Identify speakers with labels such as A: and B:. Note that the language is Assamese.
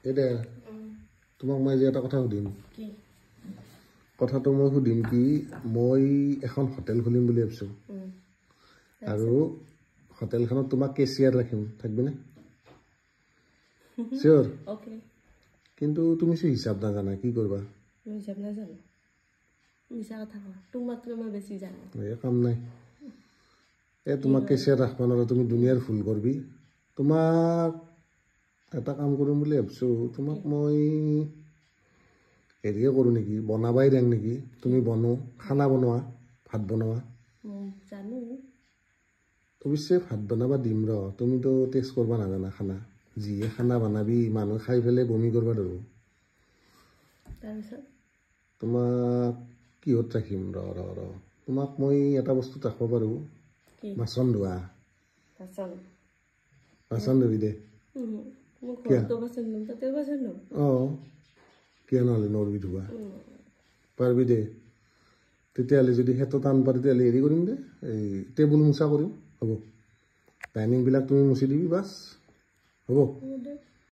A: এটা তোমাক মই যে এটা কথা সুধিম কথাটো মই সুধিম কি মই এখন হোটেল খুলিম বুলি ভাবিছোঁ আৰু হোটেলখনত তোমাক কেচিয়াৰ ৰাখিম থাকবিনে চিয়ৰ
B: ওকে
A: কিন্তু তুমি হিচাপ নাজানা কি কৰিবা
B: হিচাপ নাজানো মিছা কথা কোৱা তোমাতকৈ মই বেছি জানো
A: এই কাম নাই তোমাক কেচিয়াৰ ৰাখবা নোৱাৰা তুমি দুনিয়াৰ ভুল কৰবি তোমাক এটা কাম কৰিম বুলি ভাবিছোঁ তোমাক মই হেৰিয়ে কৰোঁ নেকি বনাবাই দেং নেকি তুমি বনো খানা বনোৱা ভাত বনোৱা
B: জানো
A: অৱশ্যে ভাত বনাবা দিম ৰ তুমিতো টেষ্ট কৰবা নাজানা খানা যিয়ে খানা বনাবি মানুহ খাই পেলাই বমি কৰবা ধৰো
B: তাৰপিছত
A: তোমাক কিহত ৰাখিম ৰ তোমাক মই এটা বস্তুত ৰাখিব পাৰোঁ বাচন ধোৱা বাচন ধুবি দে অঁ কিয় নহ'লে নৰবি ধুবা পাৰিবি দে তেতিয়াহ'লে যদি সেইটো টান পাৰি তেতিয়াহ'লে হেৰি কৰিম দে এই টেবুল মোচা কৰিম হ'ব ডাইনিংবিলাক তুমি মুচি দিবি বাছ হ'ব